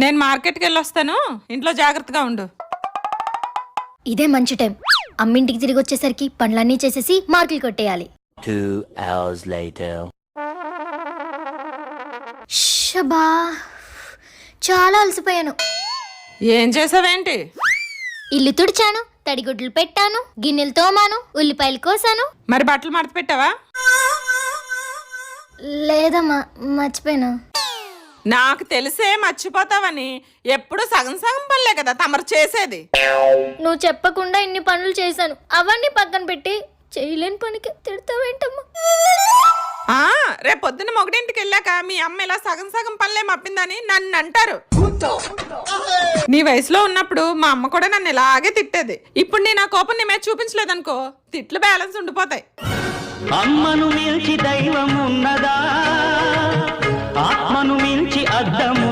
నేను మార్కెట్కి వెళ్ళొస్తాను, ఇంట్లో జాగ్రత్తగా ఉండు. ఇదే మంచి టైం. అమ్మింటికి తిరిగి వచ్చేసరికి పనులన్నీ చేసేసి మార్కులు కొట్టేయాలి. 2 hours later. షబా, చాలా అలసిపోయాను. ఏం చేసావేంటి? ఇల్లు తుడిచాను, తడిగుడ్లు పెట్టాను, గిన్నెలు తోమాను, ఉల్లిపాయలు కోసాను. మరి బట్టలు మడత పెట్టావా? లేదమ్మా, మర్చిపోయాను. నాకు తెలిసే మర్చిపోతావని. ఎప్పుడు సగం సగం పనులే కదా తమరు చేసేది. నువ్వు చెప్పకుండా ఇన్ని పనులు చేశాను, అవన్నీ పక్కన పెట్టి చేయలేని పనికి తిడతావేంటమ్మా? రేపు పొద్దున్న మొగడింటికి వెళ్ళాక మీ అమ్మ ఇలా సగం సగం పనులే మప్పిందని నన్ను అంటారు. నీ వయసులో ఉన్నప్పుడు మా అమ్మ కూడా నన్ను ఇలాగే తిట్టేది. ఇప్పుడు నేను ఆ కోపం నీ మీద చూపించలేదనుకో, తిట్లు బ్యాలెన్స్ ఉండిపోతాయి. అమ్మను మించి దైవం ఉన్నదా, ఆత్మను మించి అద్దము